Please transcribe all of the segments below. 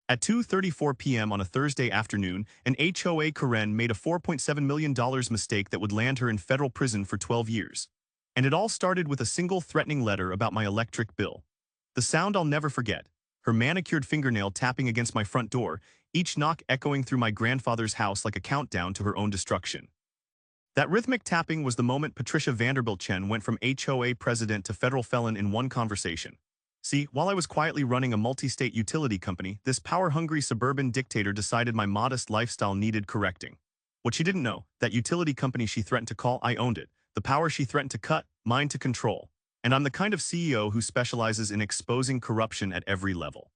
At 2:34 p.m. on a Thursday afternoon, an HOA Karen made a $4.7 million mistake that would land her in federal prison for 12 years. And it all started with a single threatening letter about my electric bill. The sound I'll never forget, her manicured fingernail tapping against my front door, each knock echoing through my grandfather's house like a countdown to her own destruction. That rhythmic tapping was the moment Patricia Vanderbilt Chen went from HOA president to federal felon in one conversation. See, while I was quietly running a multi-state utility company, this power-hungry suburban dictator decided my modest lifestyle needed correcting. What she didn't know, that utility company she threatened to call, I owned it. The power she threatened to cut, mine to control. And I'm the kind of CEO who specializes in exposing corruption at every level.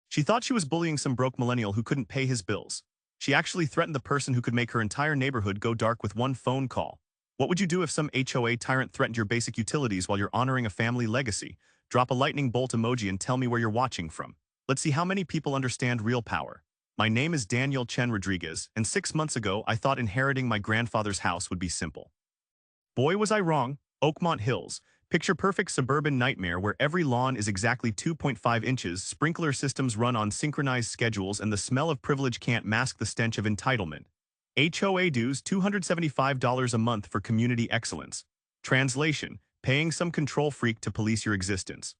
She thought she was bullying some broke millennial who couldn't pay his bills. She actually threatened the person who could make her entire neighborhood go dark with one phone call. What would you do if some HOA tyrant threatened your basic utilities while you're honoring a family legacy? Drop a lightning bolt emoji and tell me where you're watching from. Let's see how many people understand real power. My name is Daniel Chen Rodriguez, and 6 months ago I thought inheriting my grandfather's house would be simple. Boy, was I wrong. Oakmont Hills, picture-perfect suburban nightmare where every lawn is exactly 2.5 inches, sprinkler systems run on synchronized schedules, and the smell of privilege can't mask the stench of entitlement. HOA dues $275 a month for community excellence. Translation, paying some control freak to police your existence.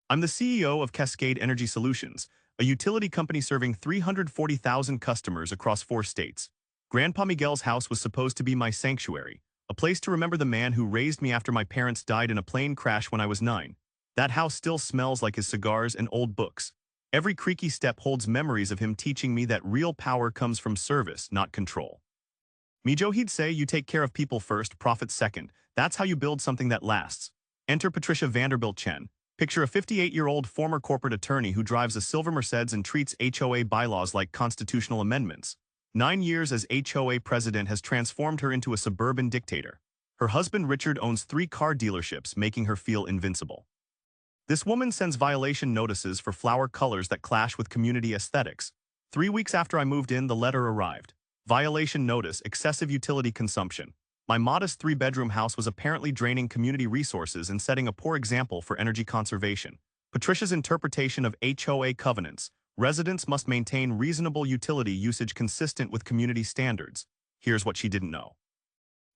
I'm the CEO of Cascade Energy Solutions, a utility company serving 340,000 customers across 4 states. Grandpa Miguel's house was supposed to be my sanctuary, a place to remember the man who raised me after my parents died in a plane crash when I was 9. That house still smells like his cigars and old books. Every creaky step holds memories of him teaching me that real power comes from service, not control. Mijo, he'd say, you take care of people first, profit second. That's how you build something that lasts. Enter Patricia Vanderbilt Chen. Picture a 58-year-old former corporate attorney who drives a silver Mercedes and treats HOA bylaws like constitutional amendments. 9 years as HOA president has transformed her into a suburban dictator. Her husband Richard owns 3 car dealerships, making her feel invincible. This woman sends violation notices for flower colors that clash with community aesthetics. 3 weeks after I moved in, the letter arrived. Violation notice, excessive utility consumption. My modest 3-bedroom house was apparently draining community resources and setting a poor example for energy conservation. Patricia's interpretation of HOA covenants. Residents must maintain reasonable utility usage consistent with community standards. Here's what she didn't know.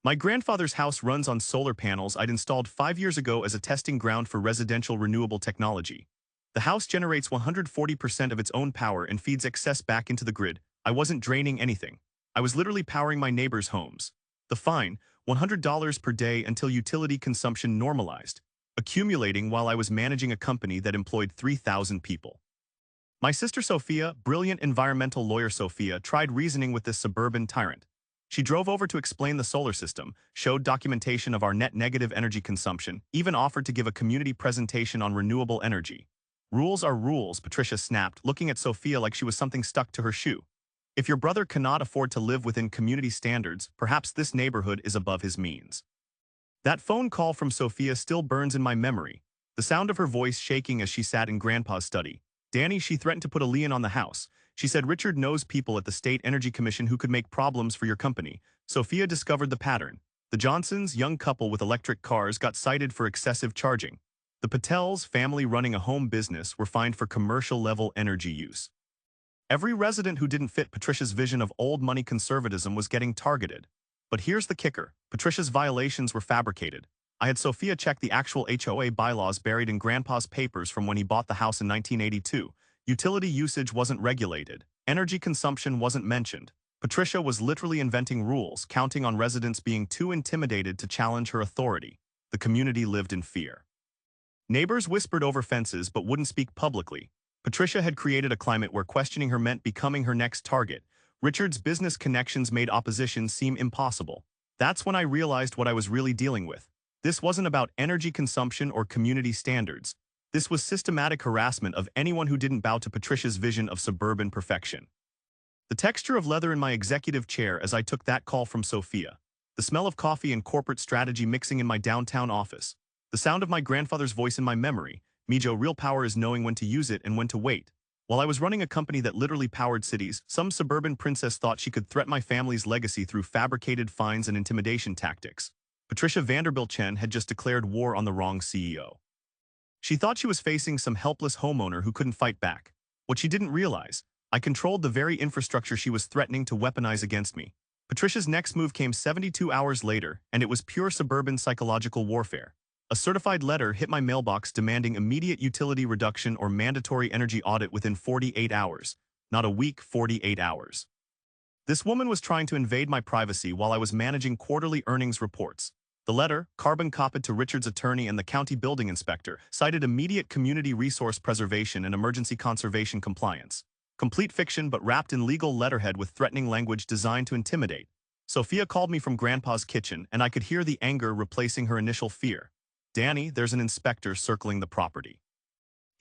My grandfather's house runs on solar panels I'd installed 5 years ago as a testing ground for residential renewable technology. The house generates 140% of its own power and feeds excess back into the grid. I wasn't draining anything. I was literally powering my neighbors' homes. The fine, $100 per day until utility consumption normalized, accumulating while I was managing a company that employed 3,000 people. My sister Sophia, brilliant environmental lawyer Sophia, tried reasoning with this suburban tyrant. She drove over to explain the solar system, showed documentation of our net negative energy consumption, even offered to give a community presentation on renewable energy. Rules are rules, Patricia snapped, looking at Sophia like she was something stuck to her shoe. If your brother cannot afford to live within community standards, perhaps this neighborhood is above his means. That phone call from Sophia still burns in my memory, the sound of her voice shaking as she sat in Grandpa's study. Danny, she threatened to put a lien on the house. She said Richard knows people at the State Energy Commission who could make problems for your company. Sophia discovered the pattern. The Johnsons, young couple with electric cars, got cited for excessive charging. The Patels, family running a home business, were fined for commercial-level energy use. Every resident who didn't fit Patricia's vision of old money conservatism was getting targeted. But here's the kicker. Patricia's violations were fabricated. I had Sophia check the actual HOA bylaws buried in Grandpa's papers from when he bought the house in 1982. Utility usage wasn't regulated. Energy consumption wasn't mentioned. Patricia was literally inventing rules, counting on residents being too intimidated to challenge her authority. The community lived in fear. Neighbors whispered over fences but wouldn't speak publicly. Patricia had created a climate where questioning her meant becoming her next target. Richard's business connections made opposition seem impossible. That's when I realized what I was really dealing with. This wasn't about energy consumption or community standards. This was systematic harassment of anyone who didn't bow to Patricia's vision of suburban perfection. The texture of leather in my executive chair as I took that call from Sophia. The smell of coffee and corporate strategy mixing in my downtown office. The sound of my grandfather's voice in my memory. Mijo, real power is knowing when to use it and when to wait. While I was running a company that literally powered cities, some suburban princess thought she could threaten my family's legacy through fabricated fines and intimidation tactics. Patricia Vanderbilt Chen had just declared war on the wrong CEO. She thought she was facing some helpless homeowner who couldn't fight back. What she didn't realize, I controlled the very infrastructure she was threatening to weaponize against me. Patricia's next move came 72 hours later, and it was pure suburban psychological warfare. A certified letter hit my mailbox demanding immediate utility reduction or mandatory energy audit within 48 hours. Not a week, 48 hours. This woman was trying to invade my privacy while I was managing quarterly earnings reports. The letter, carbon copied to Richard's attorney and the county building inspector, cited immediate community resource preservation and emergency conservation compliance. Complete fiction but wrapped in legal letterhead with threatening language designed to intimidate. Sophia called me from Grandpa's kitchen, and I could hear the anger replacing her initial fear. Danny, there's an inspector circling the property.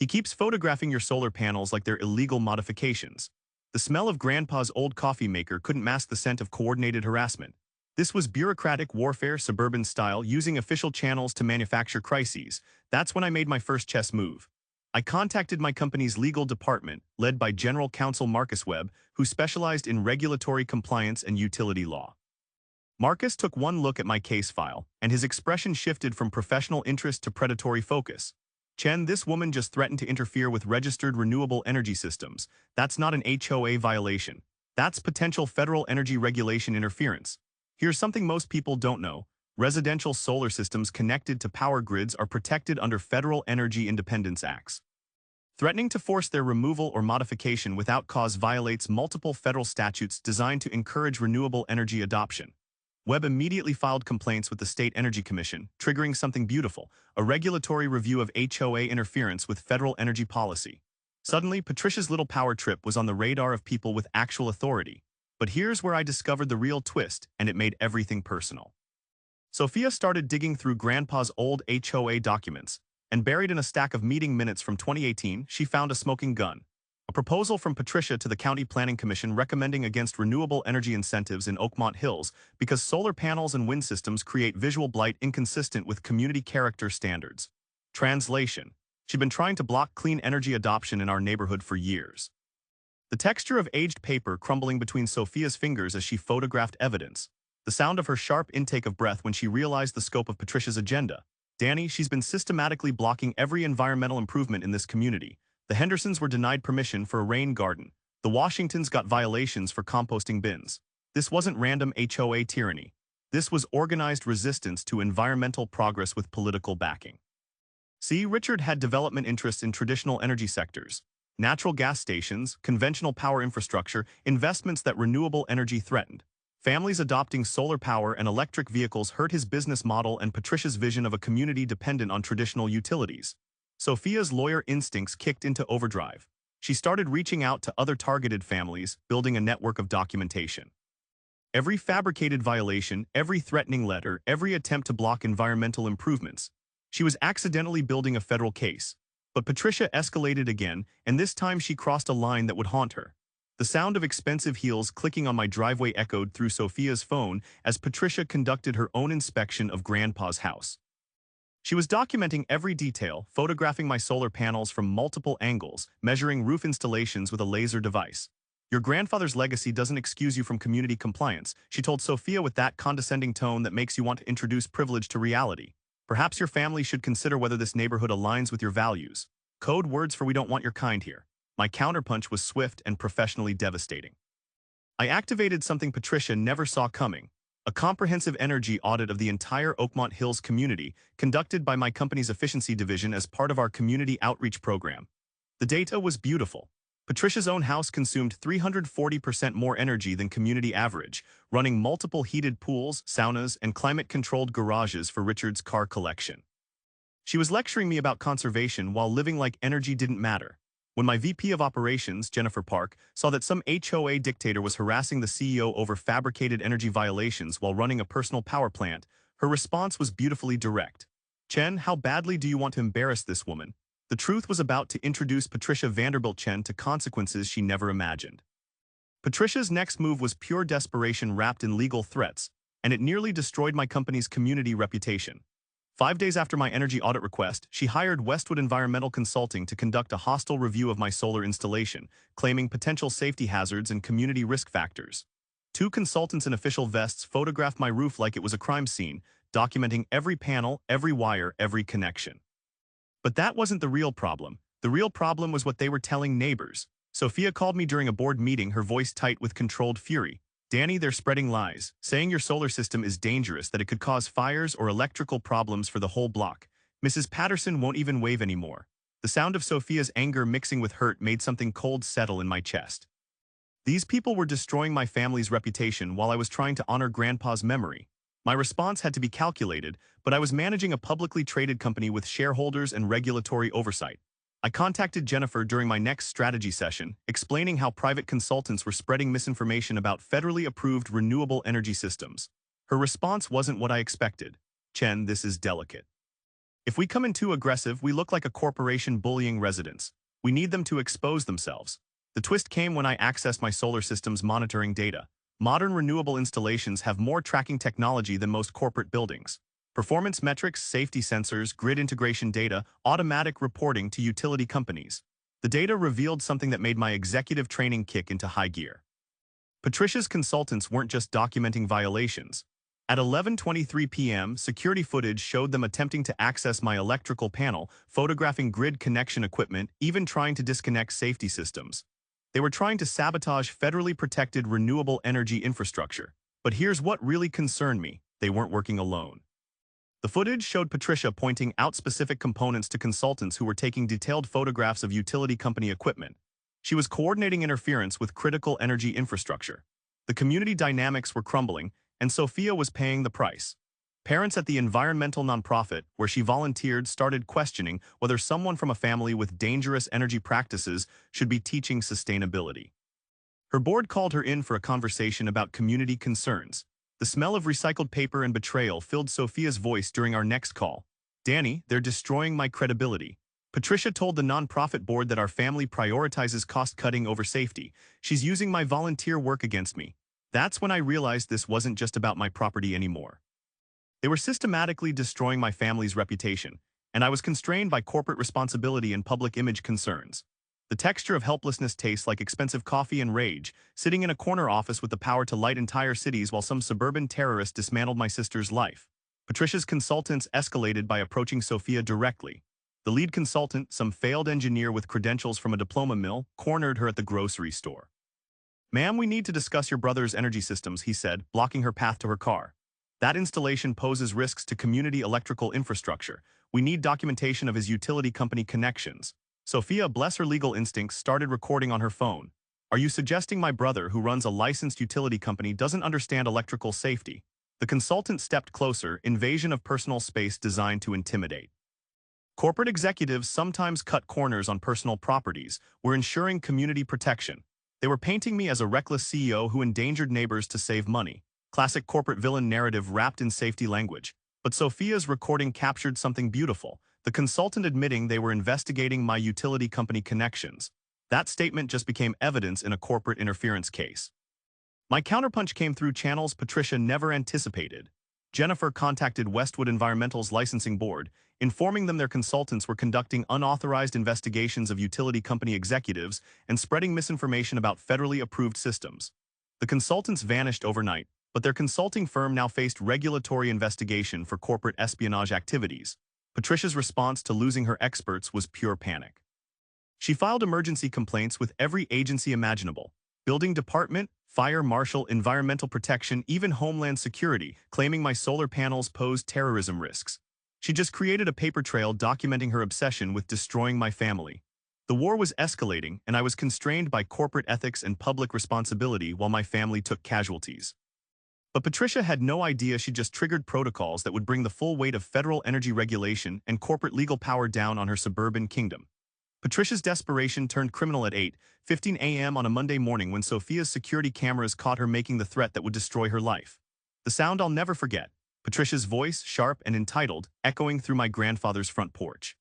He keeps photographing your solar panels like they're illegal modifications. The smell of Grandpa's old coffee maker couldn't mask the scent of coordinated harassment. This was bureaucratic warfare, suburban style, using official channels to manufacture crises. That's when I made my first chess move. I contacted my company's legal department, led by General Counsel Marcus Webb, who specialized in regulatory compliance and utility law. Marcus took one look at my case file, and his expression shifted from professional interest to predatory focus. Chen, this woman just threatened to interfere with registered renewable energy systems. That's not an HOA violation. That's potential federal energy regulation interference. Here's something most people don't know. Residential solar systems connected to power grids are protected under federal energy independence acts. Threatening to force their removal or modification without cause violates multiple federal statutes designed to encourage renewable energy adoption. Webb immediately filed complaints with the State Energy Commission, triggering something beautiful, a regulatory review of HOA interference with federal energy policy. Suddenly, Patricia's little power trip was on the radar of people with actual authority. But here's where I discovered the real twist, and it made everything personal. Sophia started digging through Grandpa's old HOA documents, and buried in a stack of meeting minutes from 2018, she found a smoking gun. A proposal from Patricia to the County Planning Commission recommending against renewable energy incentives in Oakmont Hills because solar panels and wind systems create visual blight inconsistent with community character standards. Translation: she'd been trying to block clean energy adoption in our neighborhood for years. The texture of aged paper crumbling between Sophia's fingers as she photographed evidence. The sound of her sharp intake of breath when she realized the scope of Patricia's agenda. Danny, she's been systematically blocking every environmental improvement in this community. The Hendersons were denied permission for a rain garden. The Washingtons got violations for composting bins. This wasn't random HOA tyranny. This was organized resistance to environmental progress with political backing. See, Richard had development interests in traditional energy sectors. Natural gas stations, conventional power infrastructure, investments that renewable energy threatened. Families adopting solar power and electric vehicles hurt his business model and Patricia's vision of a community dependent on traditional utilities. Sophia's lawyer instincts kicked into overdrive. She started reaching out to other targeted families, building a network of documentation. Every fabricated violation, every threatening letter, every attempt to block environmental improvements. She was accidentally building a federal case. But Patricia escalated again, and this time she crossed a line that would haunt her. The sound of expensive heels clicking on my driveway echoed through Sophia's phone as Patricia conducted her own inspection of Grandpa's house. She was documenting every detail, photographing my solar panels from multiple angles, measuring roof installations with a laser device. Your grandfather's legacy doesn't excuse you from community compliance, she told Sophia with that condescending tone that makes you want to introduce privilege to reality. Perhaps your family should consider whether this neighborhood aligns with your values. Code words for we don't want your kind here. My counterpunch was swift and professionally devastating. I activated something Patricia never saw coming. A comprehensive energy audit of the entire Oakmont Hills community, conducted by my company's efficiency division as part of our community outreach program. The data was beautiful. Patricia's own house consumed 340% more energy than community average, running multiple heated pools, saunas, and climate-controlled garages for Richard's car collection. She was lecturing me about conservation while living like energy didn't matter. When my VP of Operations, Jennifer Park, saw that some HOA dictator was harassing the CEO over fabricated energy violations while running a personal power plant, her response was beautifully direct. Chen, how badly do you want to embarrass this woman? The truth was about to introduce Patricia Vanderbilt Chen to consequences she never imagined. Patricia's next move was pure desperation wrapped in legal threats, and it nearly destroyed my company's community reputation. 5 days after my energy audit request, she hired Westwood Environmental Consulting to conduct a hostile review of my solar installation, claiming potential safety hazards and community risk factors. 2 consultants in official vests photographed my roof like it was a crime scene, documenting every panel, every wire, every connection. But that wasn't the real problem. The real problem was what they were telling neighbors. Sophia called me during a board meeting, her voice tight with controlled fury. Danny, they're spreading lies, saying your solar system is dangerous, that it could cause fires or electrical problems for the whole block. Mrs. Patterson won't even wave anymore. The sound of Sophia's anger mixing with hurt made something cold settle in my chest. These people were destroying my family's reputation while I was trying to honor Grandpa's memory. My response had to be calculated, but I was managing a publicly traded company with shareholders and regulatory oversight. I contacted Jennifer during my next strategy session, explaining how private consultants were spreading misinformation about federally approved renewable energy systems. Her response wasn't what I expected. Chen, this is delicate. If we come in too aggressive, we look like a corporation bullying residents. We need them to expose themselves. The twist came when I accessed my solar system's monitoring data. Modern renewable installations have more tracking technology than most corporate buildings. Performance metrics, safety sensors, grid integration data, automatic reporting to utility companies. The data revealed something that made my executive training kick into high gear. Patricia's consultants weren't just documenting violations. At 11:23 p.m., security footage showed them attempting to access my electrical panel, photographing grid connection equipment, even trying to disconnect safety systems. They were trying to sabotage federally protected renewable energy infrastructure. But here's what really concerned me: they weren't working alone. The footage showed Patricia pointing out specific components to consultants who were taking detailed photographs of utility company equipment. She was coordinating interference with critical energy infrastructure. The community dynamics were crumbling, and Sophia was paying the price. Parents at the environmental nonprofit, where she volunteered, started questioning whether someone from a family with dangerous energy practices should be teaching sustainability. Her board called her in for a conversation about community concerns. The smell of recycled paper and betrayal filled Sophia's voice during our next call. Danny, they're destroying my credibility. Patricia told the nonprofit board that our family prioritizes cost-cutting over safety. She's using my volunteer work against me. That's when I realized this wasn't just about my property anymore. They were systematically destroying my family's reputation, and I was constrained by corporate responsibility and public image concerns. The texture of helplessness tastes like expensive coffee and rage, sitting in a corner office with the power to light entire cities while some suburban terrorist dismantled my sister's life. Patricia's consultants escalated by approaching Sophia directly. The lead consultant, some failed engineer with credentials from a diploma mill, cornered her at the grocery store. "Ma'am, we need to discuss your brother's energy systems," he said, blocking her path to her car. "That installation poses risks to community electrical infrastructure. We need documentation of his utility company connections." Sophia, bless her legal instincts, started recording on her phone. "Are you suggesting my brother, who runs a licensed utility company, doesn't understand electrical safety?" The consultant stepped closer, invasion of personal space designed to intimidate. "Corporate executives sometimes cut corners on personal properties. We're ensuring community protection." They were painting me as a reckless CEO who endangered neighbors to save money. Classic corporate villain narrative wrapped in safety language. But Sophia's recording captured something beautiful. The consultant admitting they were investigating my utility company connections. That statement just became evidence in a corporate interference case. My counterpunch came through channels Patricia never anticipated. Jennifer contacted Westwood Environmental's licensing board, informing them their consultants were conducting unauthorized investigations of utility company executives and spreading misinformation about federally approved systems. The consultants vanished overnight, but their consulting firm now faced regulatory investigation for corporate espionage activities. Patricia's response to losing her experts was pure panic. She filed emergency complaints with every agency imaginable: building department, fire marshal, environmental protection, even Homeland Security, claiming my solar panels posed terrorism risks. She just created a paper trail documenting her obsession with destroying my family. The war was escalating, and I was constrained by corporate ethics and public responsibility while my family took casualties. But Patricia had no idea she just triggered protocols that would bring the full weight of federal energy regulation and corporate legal power down on her suburban kingdom. Patricia's desperation turned criminal at 8:15 a.m. on a Monday morning when Sophia's security cameras caught her making the threat that would destroy her life. The sound I'll never forget: Patricia's voice, sharp and entitled, echoing through my grandfather's front porch.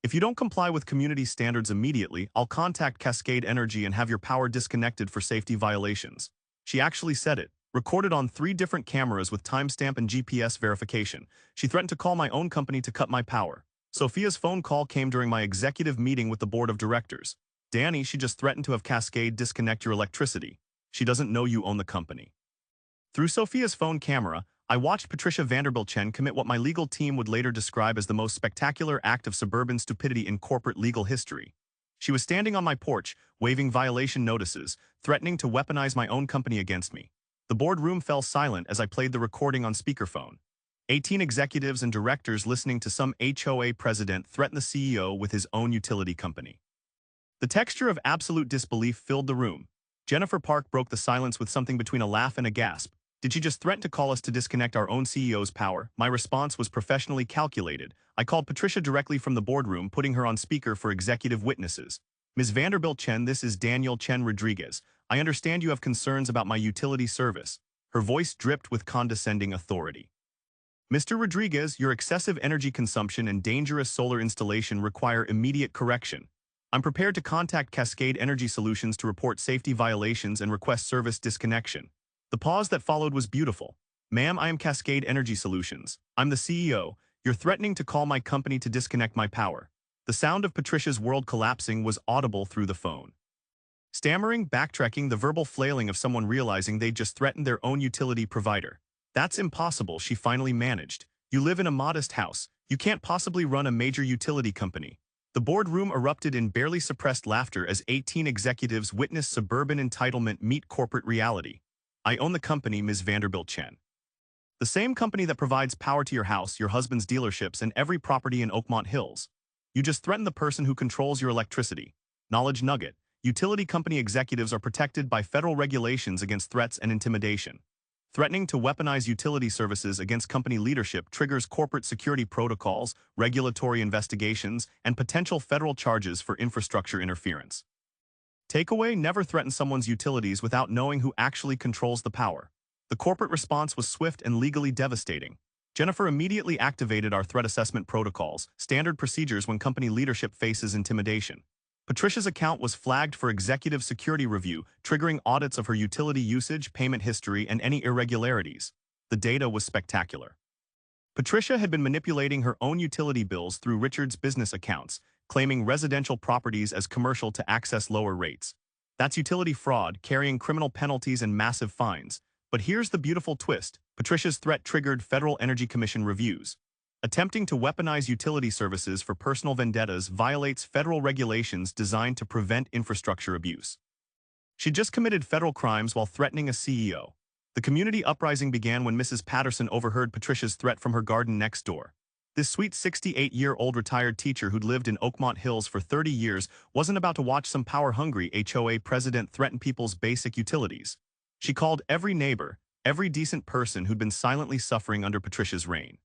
"If you don't comply with community standards immediately, I'll contact Cascade Energy and have your power disconnected for safety violations." She actually said it, recorded on 3 different cameras with timestamp and GPS verification. She threatened to call my own company to cut my power. Sophia's phone call came during my executive meeting with the board of directors. "Danny, she just threatened to have Cascade disconnect your electricity. She doesn't know you own the company." Through Sophia's phone camera, I watched Patricia Vanderbilt-Chen commit what my legal team would later describe as the most spectacular act of suburban stupidity in corporate legal history. She was standing on my porch, waving violation notices, threatening to weaponize my own company against me. The boardroom fell silent as I played the recording on speakerphone. 18 executives and directors listening to some HOA president threaten the CEO with his own utility company. The texture of absolute disbelief filled the room. Jennifer Park broke the silence with something between a laugh and a gasp. Did she just threaten to call us to disconnect our own CEO's power? My response was professionally calculated. I called Patricia directly from the boardroom, putting her on speaker for executive witnesses. Ms. Vanderbilt-Chen, this is Daniel Chen Rodriguez. I understand you have concerns about my utility service. Her voice dripped with condescending authority. Mr. Rodriguez, your excessive energy consumption and dangerous solar installation require immediate correction. I'm prepared to contact Cascade Energy Solutions to report safety violations and request service disconnection. The pause that followed was beautiful. Ma'am, I am Cascade Energy Solutions. I'm the CEO. You're threatening to call my company to disconnect my power. The sound of Patricia's world collapsing was audible through the phone. Stammering, backtracking, the verbal flailing of someone realizing they'd just threatened their own utility provider. That's impossible, she finally managed. You live in a modest house. You can't possibly run a major utility company. The boardroom erupted in barely suppressed laughter as 18 executives witnessed suburban entitlement meet corporate reality. I own the company, Ms. Vanderbilt-Chen. The same company that provides power to your house, your husband's dealerships, and every property in Oakmont Hills. You just threatened the person who controls your electricity. Knowledge nugget. Utility company executives are protected by federal regulations against threats and intimidation. Threatening to weaponize utility services against company leadership triggers corporate security protocols, regulatory investigations, and potential federal charges for infrastructure interference. Takeaway: never threaten someone's utilities without knowing who actually controls the power. The corporate response was swift and legally devastating. Jennifer immediately activated our threat assessment protocols, standard procedures when company leadership faces intimidation. Patricia's account was flagged for executive security review, triggering audits of her utility usage, payment history, and any irregularities. The data was spectacular. Patricia had been manipulating her own utility bills through Richard's business accounts, claiming residential properties as commercial to access lower rates. That's utility fraud, carrying criminal penalties and massive fines. But here's the beautiful twist. Patricia's threat triggered Federal Energy Commission reviews. Attempting to weaponize utility services for personal vendettas violates federal regulations designed to prevent infrastructure abuse. She just committed federal crimes while threatening a CEO. The community uprising began when Mrs. Patterson overheard Patricia's threat from her garden next door. This sweet 68-year-old retired teacher who'd lived in Oakmont Hills for 30 years wasn't about to watch some power-hungry HOA president threaten people's basic utilities. She called every neighbor, every decent person who'd been silently suffering under Patricia's reign.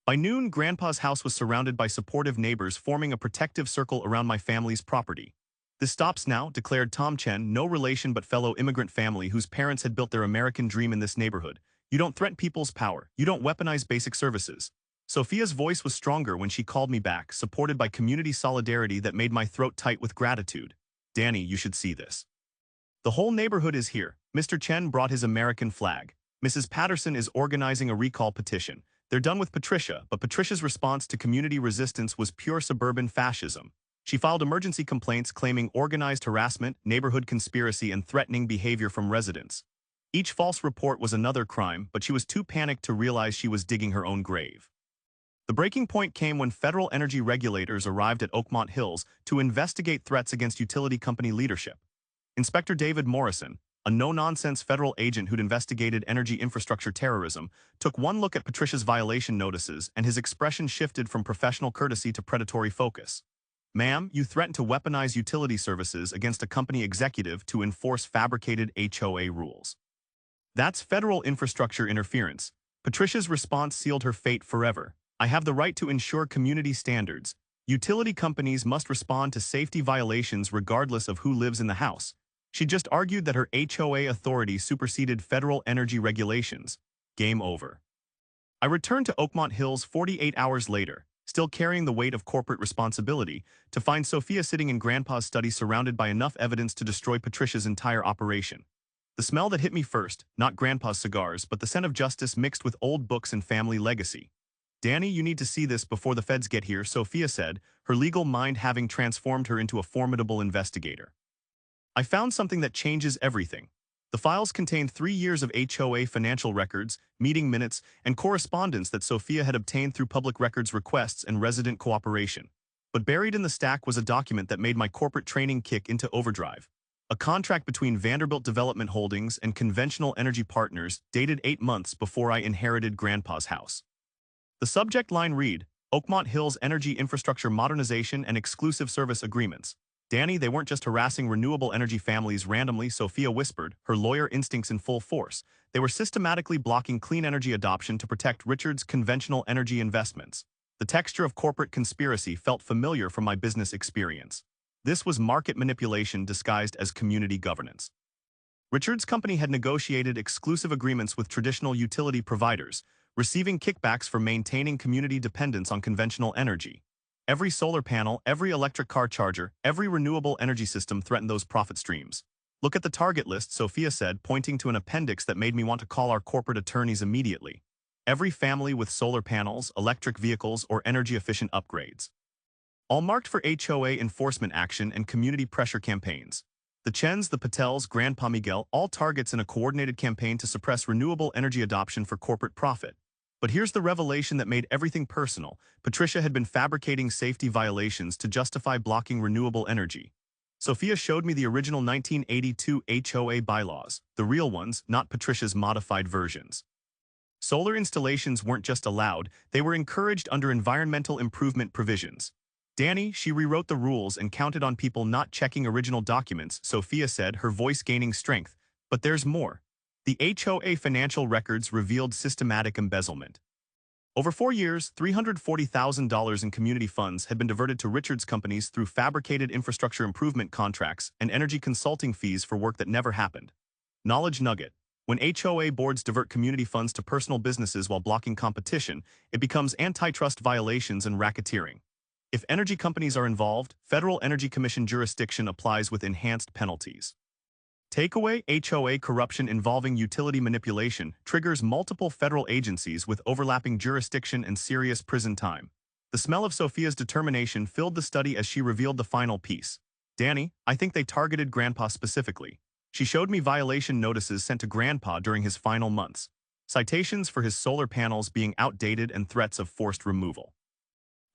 By noon, Grandpa's house was surrounded by supportive neighbors forming a protective circle around my family's property. This stops now, declared Tom Chen, no relation but fellow immigrant family whose parents had built their American dream in this neighborhood. You don't threaten people's power. You don't weaponize basic services. Sophia's voice was stronger when she called me back, supported by community solidarity that made my throat tight with gratitude. Danny, you should see this. The whole neighborhood is here. Mr. Chen brought his American flag. Mrs. Patterson is organizing a recall petition. They're done with Patricia, but Patricia's response to community resistance was pure suburban fascism. She filed emergency complaints claiming organized harassment, neighborhood conspiracy, and threatening behavior from residents. Each false report was another crime, but she was too panicked to realize she was digging her own grave. The breaking point came when federal energy regulators arrived at Oakmont Hills to investigate threats against utility company leadership. Inspector David Morrison, a no-nonsense federal agent who'd investigated energy infrastructure terrorism, took one look at Patricia's violation notices and his expression shifted from professional courtesy to predatory focus. Ma'am, you threatened to weaponize utility services against a company executive to enforce fabricated HOA rules. That's federal infrastructure interference. Patricia's response sealed her fate forever. I have the right to ensure community standards. Utility companies must respond to safety violations regardless of who lives in the house. She just argued that her HOA authority superseded federal energy regulations. Game over. I returned to Oakmont Hills 48 hours later, still carrying the weight of corporate responsibility, to find Sophia sitting in Grandpa's study surrounded by enough evidence to destroy Patricia's entire operation. The smell that hit me first, not Grandpa's cigars, but the scent of justice mixed with old books and family legacy. Danny, you need to see this before the feds get here, Sophia said, her legal mind having transformed her into a formidable investigator. I found something that changes everything. The files contained 3 years of HOA financial records, meeting minutes, and correspondence that Sophia had obtained through public records requests and resident cooperation. But buried in the stack was a document that made my corporate training kick into overdrive. A contract between Vanderbilt Development Holdings and Conventional Energy Partners dated 8 months before I inherited Grandpa's house. The subject line read, Oakmont Hills Energy Infrastructure Modernization and Exclusive Service Agreements. Danny, they weren't just harassing renewable energy families randomly, Sophia whispered, her lawyer instincts in full force. They were systematically blocking clean energy adoption to protect Richard's conventional energy investments. The texture of corporate conspiracy felt familiar from my business experience. This was market manipulation disguised as community governance. Richard's company had negotiated exclusive agreements with traditional utility providers, receiving kickbacks for maintaining community dependence on conventional energy. Every solar panel, every electric car charger, every renewable energy system threatened those profit streams. Look at the target list, Sophia said, pointing to an appendix that made me want to call our corporate attorneys immediately. Every family with solar panels, electric vehicles, or energy-efficient upgrades. All marked for HOA enforcement action and community pressure campaigns. The Chens, the Patels, Grandpa Miguel, all targets in a coordinated campaign to suppress renewable energy adoption for corporate profit. But here's the revelation that made everything personal. Patricia had been fabricating safety violations to justify blocking renewable energy. Sophia showed me the original 1982 HOA bylaws, the real ones, not Patricia's modified versions. Solar installations weren't just allowed, they were encouraged under environmental improvement provisions. Danny, she rewrote the rules and counted on people not checking original documents, Sophia said, her voice gaining strength. But there's more. The HOA financial records revealed systematic embezzlement. Over 4 years, $340,000 in community funds had been diverted to Richard's companies through fabricated infrastructure improvement contracts and energy consulting fees for work that never happened. Knowledge nugget. When HOA boards divert community funds to personal businesses while blocking competition, it becomes antitrust violations and racketeering. If energy companies are involved, Federal Energy Commission jurisdiction applies with enhanced penalties. Takeaway: HOA corruption involving utility manipulation triggers multiple federal agencies with overlapping jurisdiction and serious prison time. The smell of Sophia's determination filled the study as she revealed the final piece. Danny, I think they targeted Grandpa specifically. She showed me violation notices sent to Grandpa during his final months. Citations for his solar panels being outdated and threats of forced removal.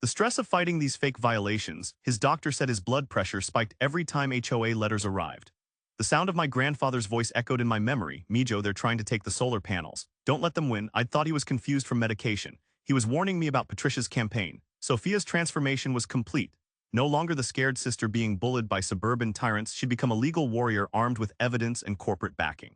The stress of fighting these fake violations, his doctor said his blood pressure spiked every time HOA letters arrived. The sound of my grandfather's voice echoed in my memory. Mijo, they're trying to take the solar panels. Don't let them win. I'd thought he was confused from medication. He was warning me about Patricia's campaign. Sophia's transformation was complete. No longer the scared sister being bullied by suburban tyrants, she'd become a legal warrior armed with evidence and corporate backing.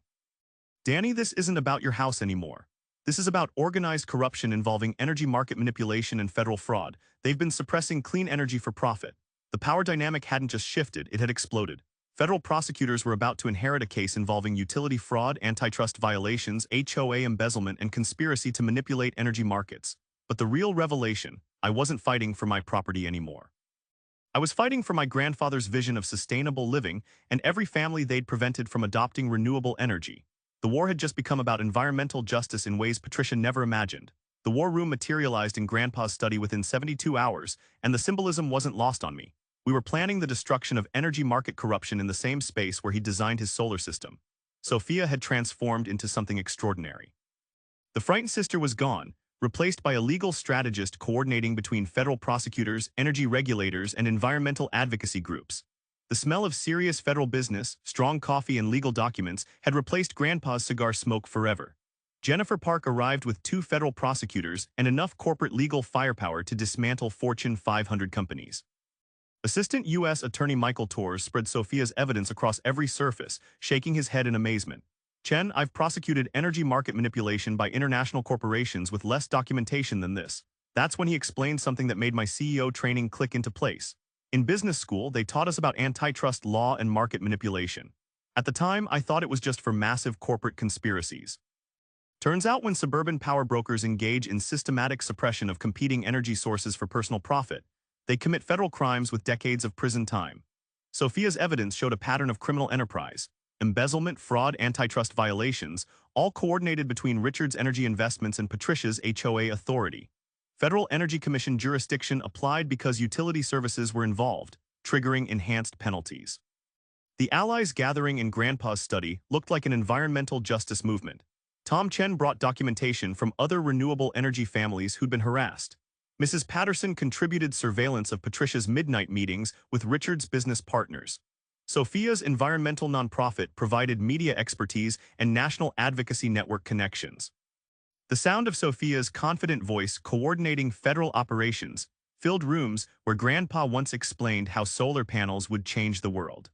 Danny, this isn't about your house anymore. This is about organized corruption involving energy market manipulation and federal fraud. They've been suppressing clean energy for profit. The power dynamic hadn't just shifted, it had exploded. Federal prosecutors were about to inherit a case involving utility fraud, antitrust violations, HOA embezzlement, and conspiracy to manipulate energy markets. But the real revelation: I wasn't fighting for my property anymore. I was fighting for my grandfather's vision of sustainable living and every family they'd prevented from adopting renewable energy. The war had just become about environmental justice in ways Patricia never imagined. The war room materialized in Grandpa's study within 72 hours, and the symbolism wasn't lost on me. We were planning the destruction of energy market corruption in the same space where he designed his solar system. Sophia had transformed into something extraordinary. The frightened sister was gone, replaced by a legal strategist coordinating between federal prosecutors, energy regulators, and environmental advocacy groups. The smell of serious federal business, strong coffee, and legal documents had replaced Grandpa's cigar smoke forever. Jennifer Park arrived with 2 federal prosecutors and enough corporate legal firepower to dismantle Fortune 500 companies. Assistant U.S. Attorney Michael Torres spread Sophia's evidence across every surface, shaking his head in amazement. Chen, I've prosecuted energy market manipulation by international corporations with less documentation than this. That's when he explained something that made my CEO training click into place. In business school, they taught us about antitrust law and market manipulation. At the time, I thought it was just for massive corporate conspiracies. Turns out when suburban power brokers engage in systematic suppression of competing energy sources for personal profit, they commit federal crimes with decades of prison time. Sophia's evidence showed a pattern of criminal enterprise, embezzlement, fraud, antitrust violations, all coordinated between Richard's Energy Investments and Patricia's HOA authority. Federal Energy Commission jurisdiction applied because utility services were involved, triggering enhanced penalties. The allies gathering in Grandpa's study looked like an environmental justice movement. Tom Chen brought documentation from other renewable energy families who'd been harassed. Mrs. Patterson contributed surveillance of Patricia's midnight meetings with Richard's business partners. Sophia's environmental nonprofit provided media expertise and national advocacy network connections. The sound of Sophia's confident voice coordinating federal operations filled rooms where Grandpa once explained how solar panels would change the world.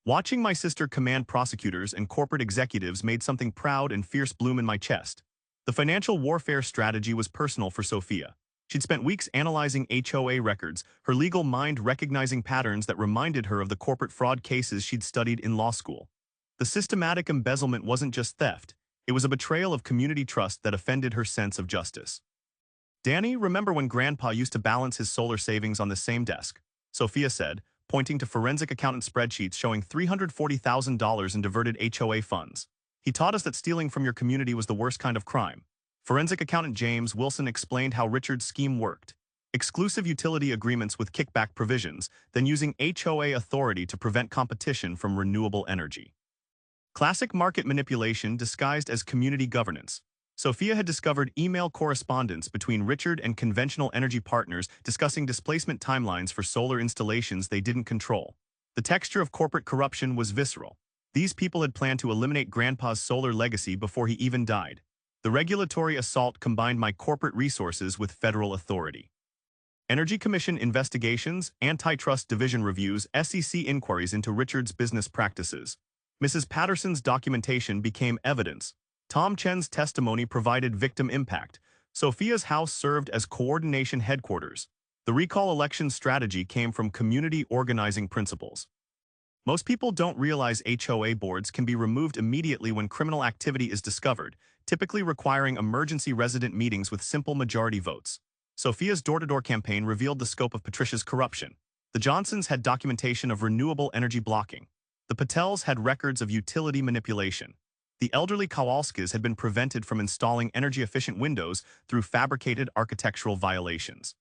Watching my sister command prosecutors and corporate executives made something proud and fierce bloom in my chest. The financial warfare strategy was personal for Sophia. She'd spent weeks analyzing HOA records, her legal mind recognizing patterns that reminded her of the corporate fraud cases she'd studied in law school. The systematic embezzlement wasn't just theft, it was a betrayal of community trust that offended her sense of justice. "Danny, remember when Grandpa used to balance his solar savings on the same desk?" Sophia said, pointing to forensic accountant spreadsheets showing $340,000 in diverted HOA funds. "He taught us that stealing from your community was the worst kind of crime." Forensic accountant James Wilson explained how Richard's scheme worked. Exclusive utility agreements with kickback provisions, then using HOA authority to prevent competition from renewable energy. Classic market manipulation disguised as community governance. Sophia had discovered email correspondence between Richard and conventional energy partners discussing displacement timelines for solar installations they didn't control. The texture of corporate corruption was visceral. These people had planned to eliminate Grandpa's solar legacy before he even died. The regulatory assault combined my corporate resources with federal authority. Energy Commission investigations, antitrust division reviews, SEC inquiries into Richard's business practices. Mrs. Patterson's documentation became evidence. Tom Chen's testimony provided victim impact. Sophia's house served as coordination headquarters. The recall election strategy came from community organizing principles. Most people don't realize HOA boards can be removed immediately when criminal activity is discovered, typically requiring emergency resident meetings with simple majority votes. Sophia's door-to-door campaign revealed the scope of Patricia's corruption. The Johnsons had documentation of renewable energy blocking. The Patels had records of utility manipulation. The elderly Kowalskis had been prevented from installing energy-efficient windows through fabricated architectural violations.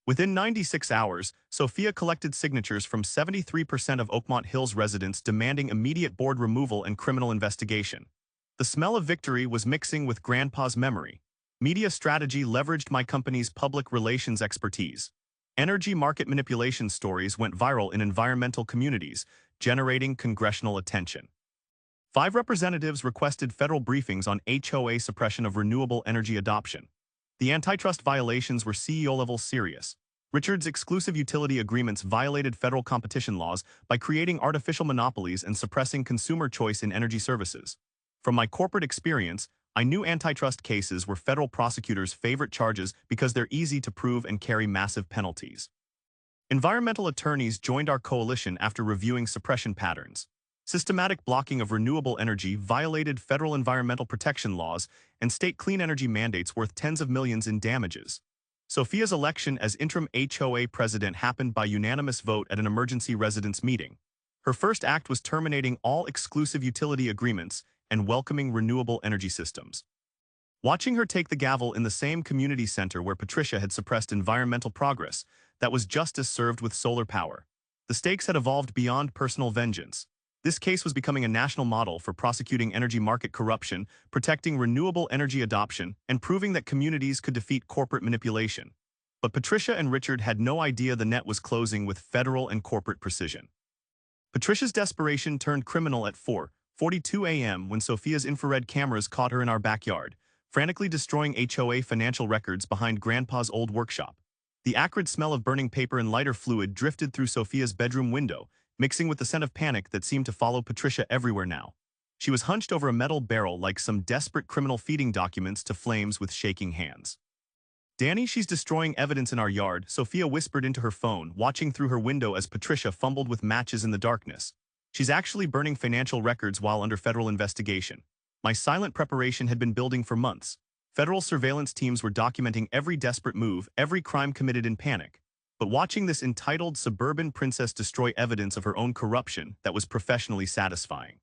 Within 96 hours, Sophia collected signatures from 73% of Oakmont Hills residents demanding immediate board removal and criminal investigation. The smell of victory was mixing with Grandpa's memory. Media strategy leveraged my company's public relations expertise. Energy market manipulation stories went viral in environmental communities, generating congressional attention. 5 representatives requested federal briefings on HOA suppression of renewable energy adoption. The antitrust violations were CEO-level serious. Richard's exclusive utility agreements violated federal competition laws by creating artificial monopolies and suppressing consumer choice in energy services. From my corporate experience, I knew antitrust cases were federal prosecutors' favorite charges because they're easy to prove and carry massive penalties. Environmental attorneys joined our coalition after reviewing suppression patterns. Systematic blocking of renewable energy violated federal environmental protection laws and state clean energy mandates worth tens of millions in damages. Sophia's election as interim HOA president happened by unanimous vote at an emergency residence meeting. Her first act was terminating all exclusive utility agreements and welcoming renewable energy systems. Watching her take the gavel in the same community center where Patricia had suppressed environmental progress, that was justice served with solar power. The stakes had evolved beyond personal vengeance. This case was becoming a national model for prosecuting energy market corruption, protecting renewable energy adoption, and proving that communities could defeat corporate manipulation. But Patricia and Richard had no idea the net was closing with federal and corporate precision. Patricia's desperation turned criminal at 4:42 a.m. when Sophia's infrared cameras caught her in our backyard, frantically destroying HOA financial records behind Grandpa's old workshop. The acrid smell of burning paper and lighter fluid drifted through Sophia's bedroom window, mixing with the scent of panic that seemed to follow Patricia everywhere now. She was hunched over a metal barrel like some desperate criminal feeding documents to flames with shaking hands. "Danny, she's destroying evidence in our yard," Sophia whispered into her phone, watching through her window as Patricia fumbled with matches in the darkness. "She's actually burning financial records while under federal investigation." My silent preparation had been building for months. Federal surveillance teams were documenting every desperate move, every crime committed in panic. But watching this entitled suburban princess destroy evidence of her own corruption, that was professionally satisfying.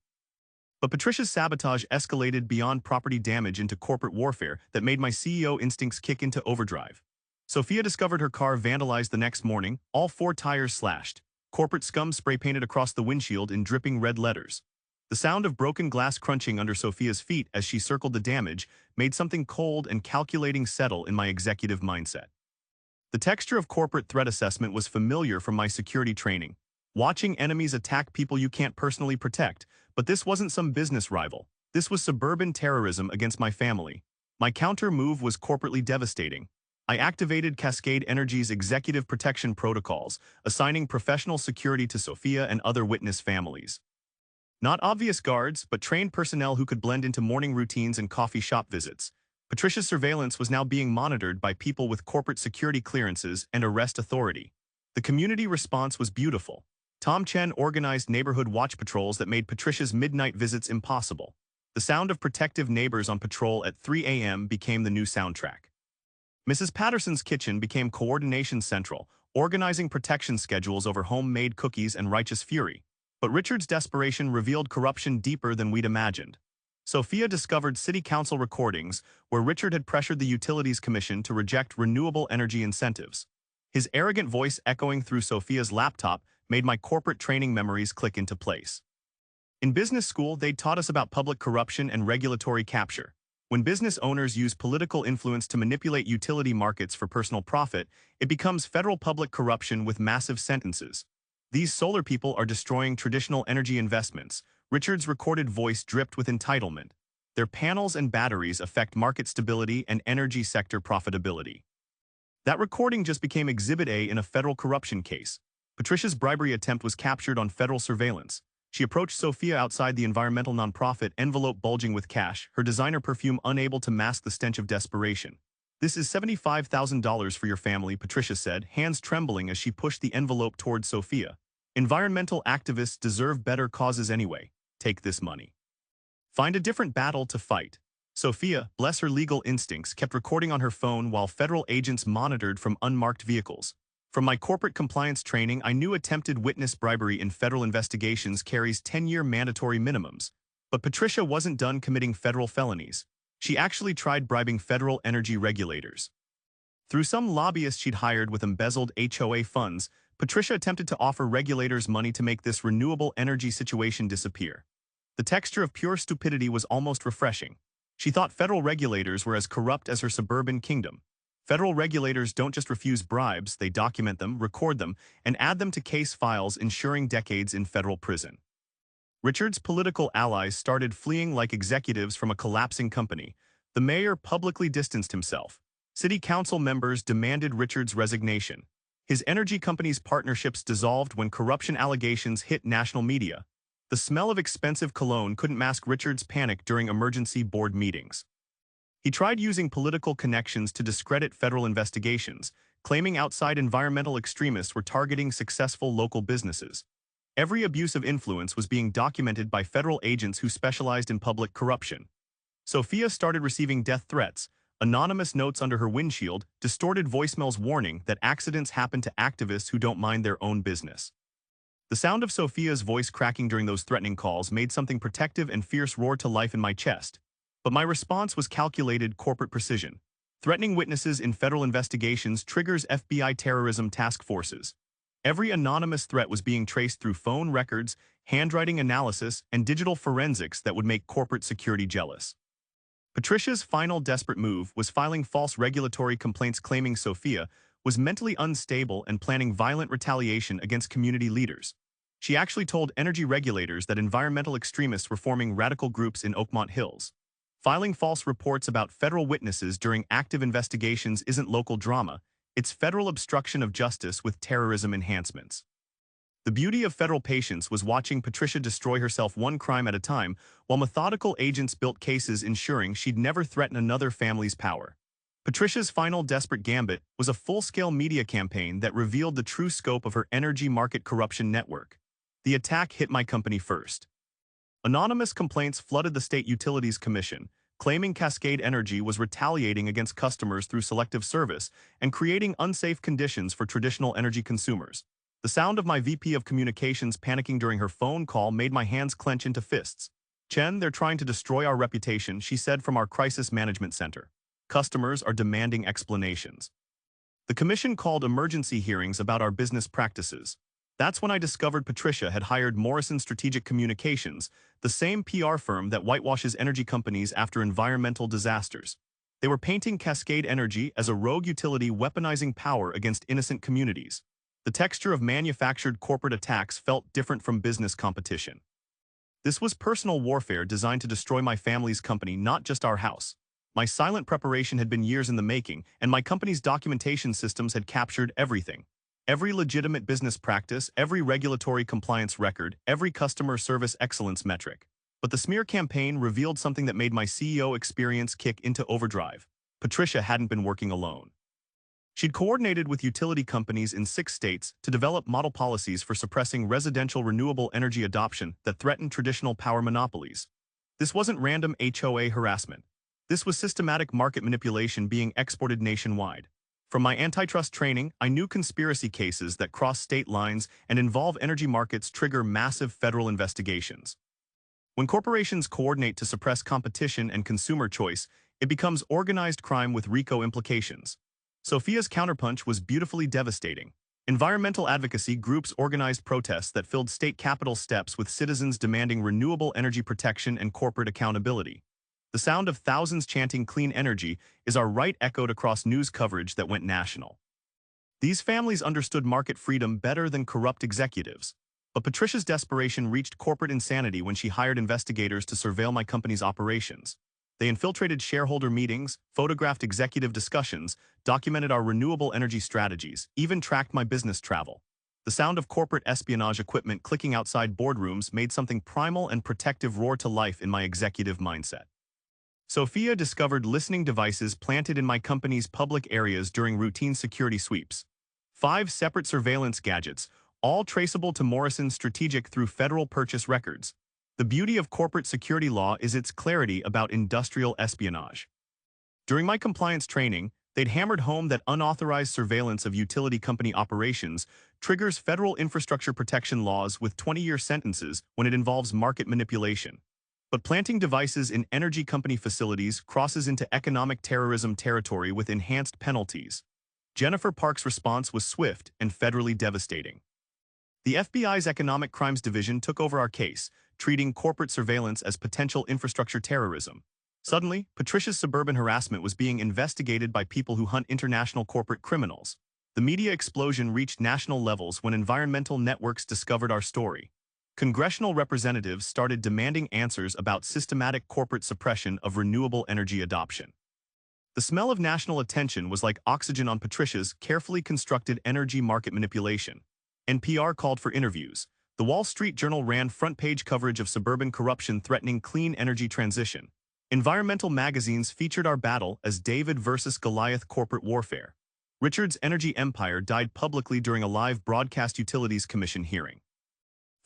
But Patricia's sabotage escalated beyond property damage into corporate warfare that made my CEO instincts kick into overdrive. Sophia discovered her car vandalized the next morning, all 4 tires slashed. corporate scum spray-painted across the windshield in dripping red letters. The sound of broken glass crunching under Sophia's feet as she circled the damage made something cold and calculating settle in my executive mindset. The texture of corporate threat assessment was familiar from my security training. Watching enemies attack people you can't personally protect, but this wasn't some business rival. This was suburban terrorism against my family. My counter move was corporately devastating. I activated Cascade Energy's executive protection protocols, assigning professional security to Sophia and other witness families. Not obvious guards, but trained personnel who could blend into morning routines and coffee shop visits. Patricia's surveillance was now being monitored by people with corporate security clearances and arrest authority. The community response was beautiful. Tom Chen organized neighborhood watch patrols that made Patricia's midnight visits impossible. The sound of protective neighbors on patrol at 3 a.m. became the new soundtrack. Mrs. Patterson's kitchen became coordination central, organizing protection schedules over homemade cookies and righteous fury. But Richard's desperation revealed corruption deeper than we'd imagined. Sophia discovered city council recordings where Richard had pressured the Utilities Commission to reject renewable energy incentives. His arrogant voice echoing through Sophia's laptop made my corporate training memories click into place. In business school, they taught us about public corruption and regulatory capture. When business owners use political influence to manipulate utility markets for personal profit, it becomes federal public corruption with massive sentences. These solar people are destroying traditional energy investments. Richard's recorded voice dripped with entitlement. Their panels and batteries affect market stability and energy sector profitability. That recording just became Exhibit A in a federal corruption case. Patricia's bribery attempt was captured on federal surveillance. She approached Sophia outside the environmental nonprofit, envelope bulging with cash, her designer perfume unable to mask the stench of desperation. "This is $75,000 for your family," Patricia said, hands trembling as she pushed the envelope toward Sophia. "Environmental activists deserve better causes anyway. Take this money. Find a different battle to fight." Sophia, bless her legal instincts, kept recording on her phone while federal agents monitored from unmarked vehicles. From my corporate compliance training, I knew attempted witness bribery in federal investigations carries 10-year mandatory minimums. But Patricia wasn't done committing federal felonies. She actually tried bribing federal energy regulators. Through some lobbyists she'd hired with embezzled HOA funds, Patricia attempted to offer regulators money to make this renewable energy situation disappear. The texture of pure stupidity was almost refreshing. She thought federal regulators were as corrupt as her suburban kingdom. Federal regulators don't just refuse bribes, they document them, record them, and add them to case files, ensuring decades in federal prison. Richard's political allies started fleeing like executives from a collapsing company. The mayor publicly distanced himself. City council members demanded Richard's resignation. His energy company's partnerships dissolved when corruption allegations hit national media. The smell of expensive cologne couldn't mask Richard's panic during emergency board meetings. He tried using political connections to discredit federal investigations, claiming outside environmental extremists were targeting successful local businesses. Every abuse of influence was being documented by federal agents who specialized in public corruption. Sophia started receiving death threats, anonymous notes under her windshield, distorted voicemails warning that accidents happen to activists who don't mind their own business. The sound of Sophia's voice cracking during those threatening calls made something protective and fierce roar to life in my chest. But my response was calculated corporate precision. Threatening witnesses in federal investigations triggers FBI terrorism task forces. Every anonymous threat was being traced through phone records, handwriting analysis, and digital forensics that would make corporate security jealous. Patricia's final desperate move was filing false regulatory complaints claiming Sophia was mentally unstable and planning violent retaliation against community leaders. She actually told energy regulators that environmental extremists were forming radical groups in Oakmont Hills. Filing false reports about federal witnesses during active investigations isn't local drama, it's federal obstruction of justice with terrorism enhancements. The beauty of federal patience was watching Patricia destroy herself one crime at a time, while methodical agents built cases ensuring she'd never threaten another family's power. Patricia's final desperate gambit was a full-scale media campaign that revealed the true scope of her energy market corruption network. The attack hit my company first. Anonymous complaints flooded the State Utilities Commission, claiming Cascade Energy was retaliating against customers through selective service and creating unsafe conditions for traditional energy consumers. The sound of my VP of Communications panicking during her phone call made my hands clench into fists. "Chen, they're trying to destroy our reputation," she said from our crisis management center. "Customers are demanding explanations." The commission called emergency hearings about our business practices. That's when I discovered Patricia had hired Morrison Strategic Communications, the same PR firm that whitewashes energy companies after environmental disasters. They were painting Cascade Energy as a rogue utility weaponizing power against innocent communities. The texture of manufactured corporate attacks felt different from business competition. This was personal warfare designed to destroy my family's company, not just our house. My silent preparation had been years in the making, and my company's documentation systems had captured everything. Every legitimate business practice, every regulatory compliance record, every customer service excellence metric. But the smear campaign revealed something that made my CEO experience kick into overdrive. Patricia hadn't been working alone. She'd coordinated with utility companies in 6 states to develop model policies for suppressing residential renewable energy adoption that threatened traditional power monopolies. This wasn't random HOA harassment. This was systematic market manipulation being exported nationwide. From my antitrust training, I knew conspiracy cases that cross state lines and involve energy markets trigger massive federal investigations. When corporations coordinate to suppress competition and consumer choice, it becomes organized crime with RICO implications. Sophia's counterpunch was beautifully devastating. Environmental advocacy groups organized protests that filled state capitol steps with citizens demanding renewable energy protection and corporate accountability. The sound of thousands chanting clean energy is our right echoed across news coverage that went national. These families understood market freedom better than corrupt executives. But Patricia's desperation reached corporate insanity when she hired investigators to surveil my company's operations. They infiltrated shareholder meetings, photographed executive discussions, documented our renewable energy strategies, even tracked my business travel. The sound of corporate espionage equipment clicking outside boardrooms made something primal and protective roar to life in my executive mindset. Sophia discovered listening devices planted in my company's public areas during routine security sweeps. 5 separate surveillance gadgets, all traceable to Morrison Strategic through federal purchase records. The beauty of corporate security law is its clarity about industrial espionage. During my compliance training, they'd hammered home that unauthorized surveillance of utility company operations triggers federal infrastructure protection laws with 20-year sentences when it involves market manipulation. But planting devices in energy company facilities crosses into economic terrorism territory with enhanced penalties. Jennifer Park's response was swift and federally devastating. The FBI's Economic Crimes Division took over our case, treating corporate surveillance as potential infrastructure terrorism. Suddenly, Patricia's suburban harassment was being investigated by people who hunt international corporate criminals. The media explosion reached national levels when environmental networks discovered our story. Congressional representatives started demanding answers about systematic corporate suppression of renewable energy adoption. The smell of national attention was like oxygen on Patricia's carefully constructed energy market manipulation. NPR called for interviews. The Wall Street Journal ran front-page coverage of suburban corruption threatening clean energy transition. Environmental magazines featured our battle as David versus Goliath corporate warfare. Richard's energy empire died publicly during a live broadcast utilities commission hearing.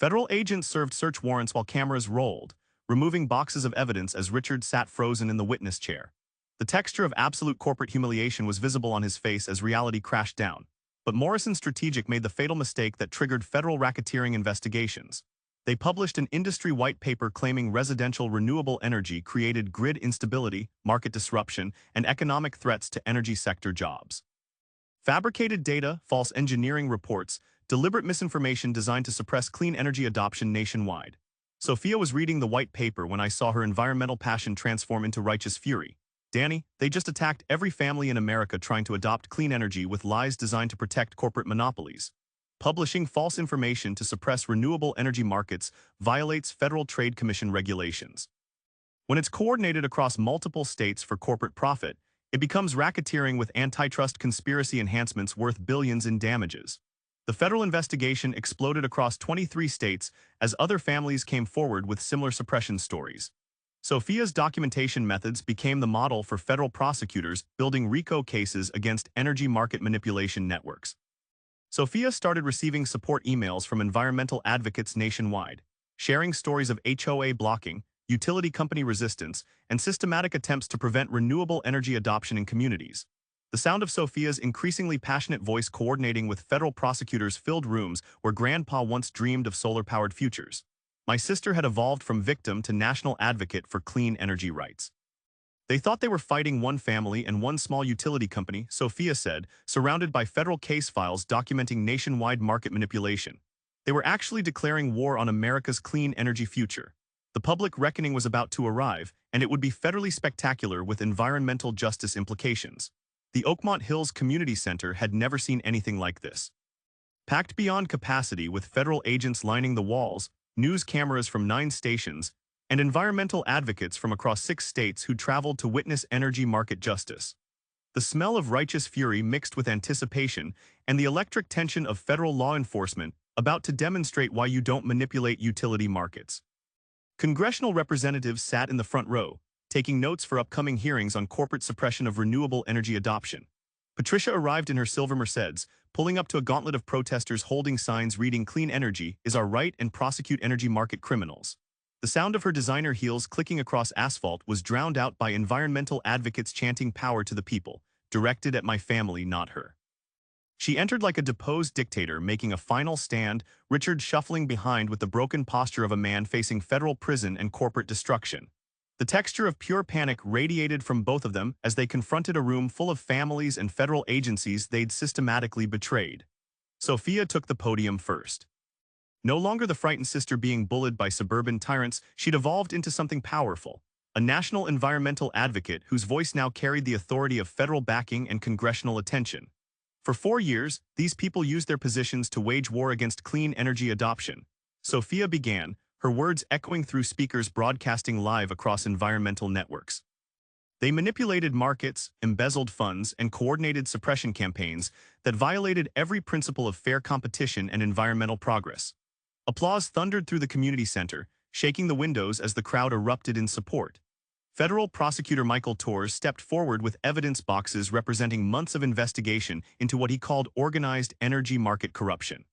Federal agents served search warrants while cameras rolled, removing boxes of evidence as Richard sat frozen in the witness chair. The texture of absolute corporate humiliation was visible on his face as reality crashed down. But Morrison Strategic made the fatal mistake that triggered federal racketeering investigations. They published an industry white paper claiming residential renewable energy created grid instability, market disruption, and economic threats to energy sector jobs. Fabricated data, false engineering reports, deliberate misinformation designed to suppress clean energy adoption nationwide. Sophia was reading the white paper when I saw her environmental passion transform into righteous fury. Danny, they just attacked every family in America trying to adopt clean energy with lies designed to protect corporate monopolies. Publishing false information to suppress renewable energy markets violates Federal Trade Commission regulations. When it's coordinated across multiple states for corporate profit, it becomes racketeering with antitrust conspiracy enhancements worth billions in damages. The federal investigation exploded across 23 states as other families came forward with similar suppression stories. Sophia's documentation methods became the model for federal prosecutors building RICO cases against energy market manipulation networks. Sophia started receiving support emails from environmental advocates nationwide, sharing stories of HOA blocking, utility company resistance, and systematic attempts to prevent renewable energy adoption in communities. The sound of Sophia's increasingly passionate voice coordinating with federal prosecutors filled rooms where Grandpa once dreamed of solar-powered futures. My sister had evolved from victim to national advocate for clean energy rights. They thought they were fighting one family and one small utility company, Sophia said, surrounded by federal case files documenting nationwide market manipulation. They were actually declaring war on America's clean energy future. The public reckoning was about to arrive, and it would be federally spectacular with environmental justice implications. The Oakmont Hills Community Center had never seen anything like this. Packed beyond capacity with federal agents lining the walls, news cameras from 9 stations, and environmental advocates from across 6 states who traveled to witness energy market justice. The smell of righteous fury mixed with anticipation and the electric tension of federal law enforcement about to demonstrate why you don't manipulate utility markets. Congressional representatives sat in the front row, taking notes for upcoming hearings on corporate suppression of renewable energy adoption. Patricia arrived in her silver Mercedes, pulling up to a gauntlet of protesters holding signs reading "Clean energy is our right" and "Prosecute energy market criminals." The sound of her designer heels clicking across asphalt was drowned out by environmental advocates chanting "Power to the people," directed at my family, not her. She entered like a deposed dictator, making a final stand, Richard shuffling behind with the broken posture of a man facing federal prison and corporate destruction. The texture of pure panic radiated from both of them as they confronted a room full of families and federal agencies they'd systematically betrayed. Sophia took the podium first. No longer the frightened sister being bullied by suburban tyrants, she'd evolved into something powerful, a national environmental advocate whose voice now carried the authority of federal backing and congressional attention. For 4 years, these people used their positions to wage war against clean energy adoption. Sophia began, her words echoing through speakers broadcasting live across environmental networks. They manipulated markets, embezzled funds, and coordinated suppression campaigns that violated every principle of fair competition and environmental progress. Applause thundered through the community center, shaking the windows as the crowd erupted in support. Federal prosecutor Michael Torres stepped forward with evidence boxes representing months of investigation into what he called organized energy market corruption.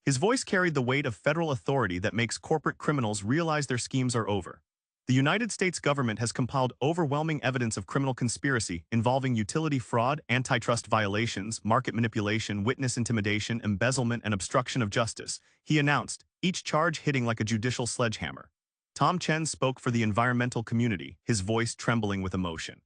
His voice carried the weight of federal authority that makes corporate criminals realize their schemes are over. The United States government has compiled overwhelming evidence of criminal conspiracy involving utility fraud, antitrust violations, market manipulation, witness intimidation, embezzlement, and obstruction of justice, he announced, each charge hitting like a judicial sledgehammer. Tom Chen spoke for the environmental community, his voice trembling with emotion.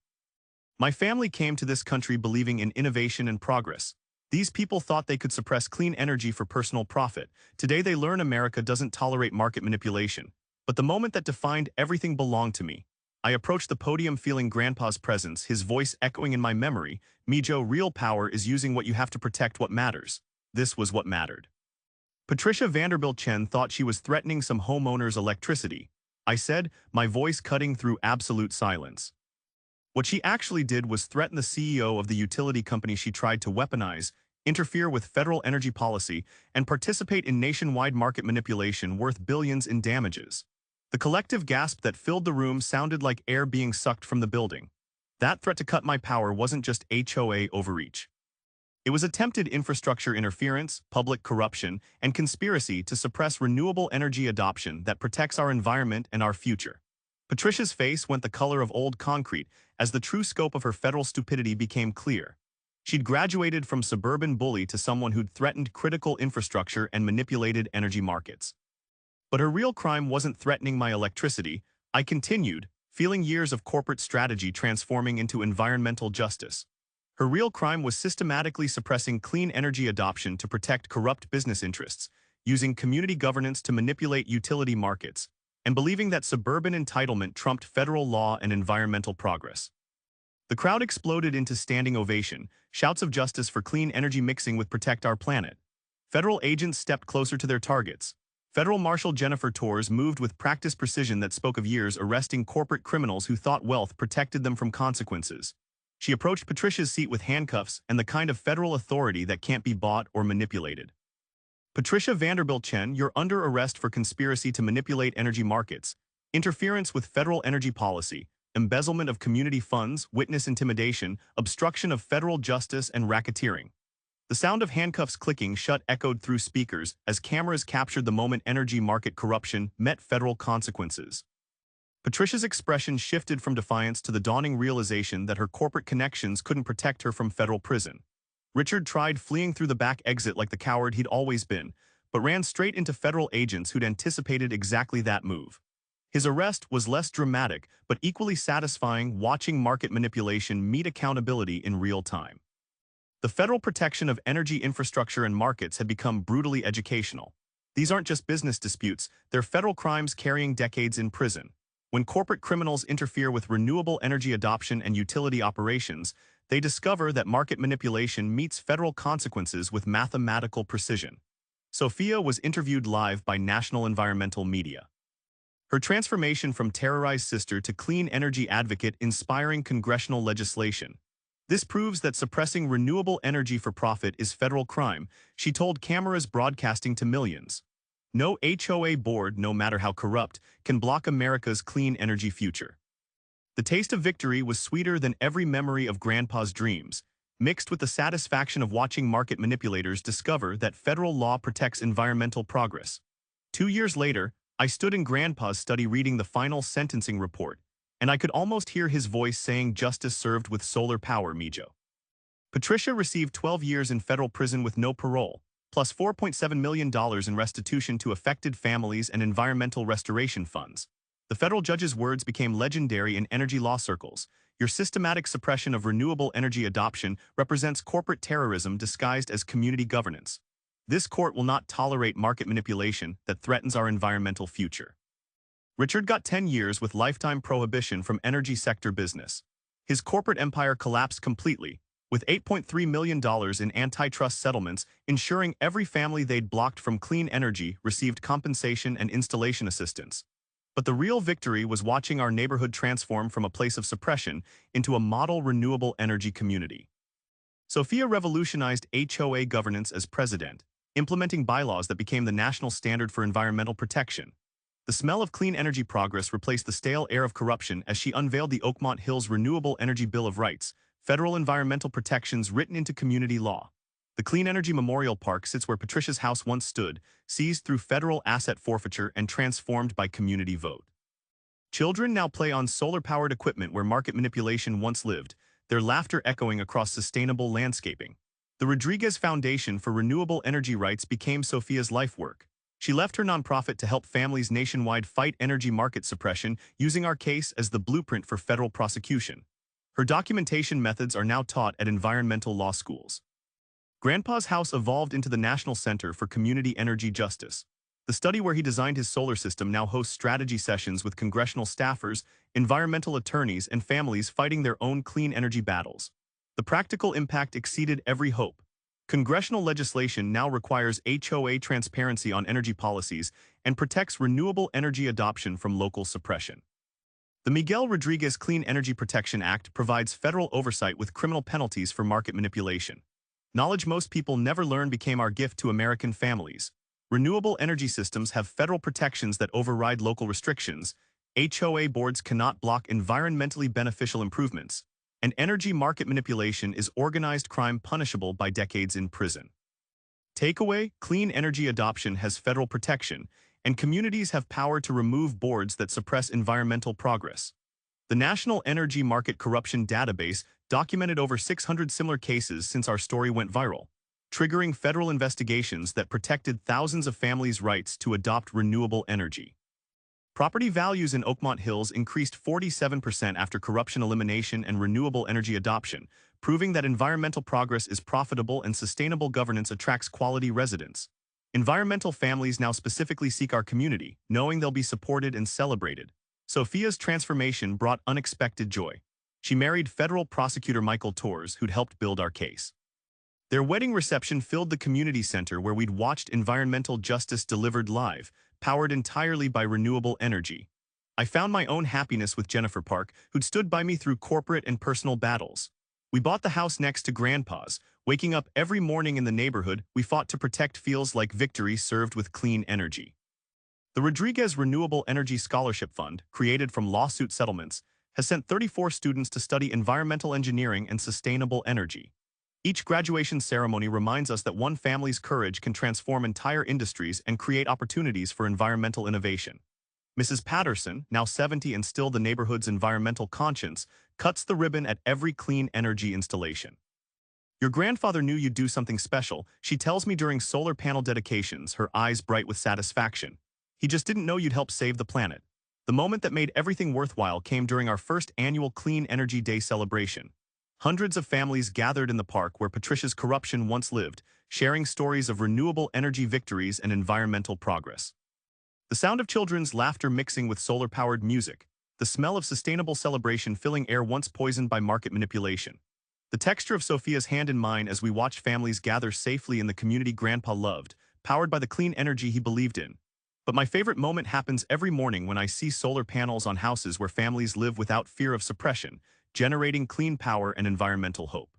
My family came to this country believing in innovation and progress. These people thought they could suppress clean energy for personal profit. Today they learn America doesn't tolerate market manipulation. But the moment that defined everything belonged to me. I approached the podium feeling Grandpa's presence, his voice echoing in my memory. Mijo, real power is using what you have to protect what matters. This was what mattered. Patricia Vanderbilt Chen thought she was threatening some homeowner's electricity. I said, my voice cutting through absolute silence. What she actually did was threaten the CEO of the utility company she tried to weaponize, interfere with federal energy policy, and participate in nationwide market manipulation worth billions in damages. The collective gasp that filled the room sounded like air being sucked from the building. That threat to cut my power wasn't just HOA overreach. It was attempted infrastructure interference, public corruption, and conspiracy to suppress renewable energy adoption that protects our environment and our future. Patricia's face went the color of old concrete as the true scope of her federal stupidity became clear. She'd graduated from suburban bully to someone who'd threatened critical infrastructure and manipulated energy markets. But her real crime wasn't threatening my electricity, I continued, feeling years of corporate strategy transforming into environmental justice. Her real crime was systematically suppressing clean energy adoption to protect corrupt business interests, using community governance to manipulate utility markets, and believing that suburban entitlement trumped federal law and environmental progress. The crowd exploded into standing ovation, shouts of justice for clean energy mixing with Protect Our Planet. Federal agents stepped closer to their targets. Federal Marshal Jennifer Torres moved with practiced precision that spoke of years arresting corporate criminals who thought wealth protected them from consequences. She approached Patricia's seat with handcuffs and the kind of federal authority that can't be bought or manipulated. Patricia Vanderbilt Chen, you're under arrest for conspiracy to manipulate energy markets, interference with federal energy policy, embezzlement of community funds, witness intimidation, obstruction of federal justice, and racketeering. The sound of handcuffs clicking shut echoed through speakers as cameras captured the moment energy market corruption met federal consequences. Patricia's expression shifted from defiance to the dawning realization that her corporate connections couldn't protect her from federal prison. Richard tried fleeing through the back exit like the coward he'd always been, but ran straight into federal agents who'd anticipated exactly that move. His arrest was less dramatic, but equally satisfying, watching market manipulation meet accountability in real time. The federal protection of energy infrastructure and markets had become brutally educational. These aren't just business disputes, they're federal crimes carrying decades in prison. When corporate criminals interfere with renewable energy adoption and utility operations, they discover that market manipulation meets federal consequences with mathematical precision. Sophia was interviewed live by national environmental media. Her transformation from terrorized sister to clean energy advocate inspiring congressional legislation. This proves that suppressing renewable energy for profit is federal crime, she told cameras broadcasting to millions. No HOA board, no matter how corrupt, can block America's clean energy future. The taste of victory was sweeter than every memory of Grandpa's dreams, mixed with the satisfaction of watching market manipulators discover that federal law protects environmental progress. 2 years later, I stood in Grandpa's study reading the final sentencing report, and I could almost hear his voice saying justice served with solar power, Mijo. Patricia received 12 years in federal prison with no parole, plus $4.7 million in restitution to affected families and environmental restoration funds. The federal judge's words became legendary in energy law circles. Your systematic suppression of renewable energy adoption represents corporate terrorism disguised as community governance. This court will not tolerate market manipulation that threatens our environmental future. Richard got 10 years with lifetime prohibition from energy sector business. His corporate empire collapsed completely, with $8.3 million in antitrust settlements ensuring every family they'd blocked from clean energy received compensation and installation assistance. But the real victory was watching our neighborhood transform from a place of suppression into a model renewable energy community. Sophia revolutionized HOA governance as president, implementing bylaws that became the national standard for environmental protection. The smell of clean energy progress replaced the stale air of corruption as she unveiled the Oakmont Hills Renewable Energy Bill of Rights, federal environmental protections written into community law. The Clean Energy Memorial Park sits where Patricia's house once stood, seized through federal asset forfeiture and transformed by community vote. Children now play on solar-powered equipment where market manipulation once lived, their laughter echoing across sustainable landscaping. The Rodriguez Foundation for Renewable Energy Rights became Sophia's life work. She left her nonprofit to help families nationwide fight energy market suppression, using our case as the blueprint for federal prosecution. Her documentation methods are now taught at environmental law schools. Grandpa's house evolved into the National Center for Community Energy Justice. The study where he designed his solar system now hosts strategy sessions with congressional staffers, environmental attorneys, and families fighting their own clean energy battles. The practical impact exceeded every hope. Congressional legislation now requires HOA transparency on energy policies and protects renewable energy adoption from local suppression. The Miguel Rodriguez Clean Energy Protection Act provides federal oversight with criminal penalties for market manipulation. Knowledge most people never learn became our gift to American families. Renewable energy systems have federal protections that override local restrictions. HOA boards cannot block environmentally beneficial improvements. And energy market manipulation is organized crime punishable by decades in prison. Takeaway: clean energy adoption has federal protection, and communities have power to remove boards that suppress environmental progress. The National Energy Market Corruption Database documented over 600 similar cases since our story went viral, triggering federal investigations that protected thousands of families' rights to adopt renewable energy. Property values in Oakmont Hills increased 47% after corruption elimination and renewable energy adoption, proving that environmental progress is profitable and sustainable governance attracts quality residents. Environmental families now specifically seek our community, knowing they'll be supported and celebrated. Sophia's transformation brought unexpected joy. She married federal prosecutor Michael Torres, who'd helped build our case. Their wedding reception filled the community center where we'd watched environmental justice delivered live, powered entirely by renewable energy. I found my own happiness with Jennifer Park, who'd stood by me through corporate and personal battles. We bought the house next to Grandpa's. Waking up every morning in the neighborhood we fought to protect feels like victory served with clean energy. The Rodriguez Renewable Energy Scholarship Fund, created from lawsuit settlements, has sent 34 students to study environmental engineering and sustainable energy. Each graduation ceremony reminds us that one family's courage can transform entire industries and create opportunities for environmental innovation. Mrs. Patterson, now 70 and still the neighborhood's environmental conscience, cuts the ribbon at every clean energy installation. Your grandfather knew you'd do something special, she tells me during solar panel dedications, her eyes bright with satisfaction. He just didn't know you'd help save the planet. The moment that made everything worthwhile came during our first annual Clean Energy Day celebration. Hundreds of families gathered in the park where Patricia's corruption once lived, sharing stories of renewable energy victories and environmental progress. The sound of children's laughter mixing with solar-powered music, the smell of sustainable celebration filling air once poisoned by market manipulation. The texture of Sophia's hand in mine as we watch families gather safely in the community Grandpa loved, powered by the clean energy he believed in. But my favorite moment happens every morning when I see solar panels on houses where families live without fear of suppression, generating clean power and environmental hope.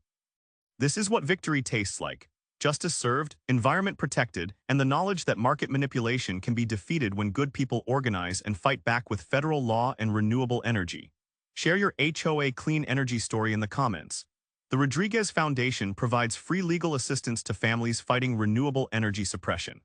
This is what victory tastes like. Justice served, environment protected, and the knowledge that market manipulation can be defeated when good people organize and fight back with federal law and renewable energy. Share your HOA clean energy story in the comments. The Rodriguez Foundation provides free legal assistance to families fighting renewable energy suppression.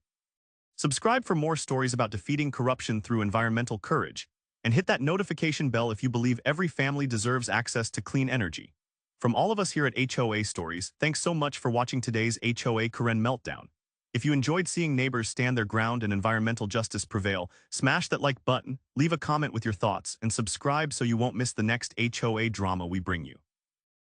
Subscribe for more stories about defeating corruption through environmental courage, and hit that notification bell if you believe every family deserves access to clean energy. From all of us here at HOA Stories, thanks so much for watching today's HOA Karen Meltdown. If you enjoyed seeing neighbors stand their ground and environmental justice prevail, smash that like button, leave a comment with your thoughts, and subscribe so you won't miss the next HOA drama we bring you.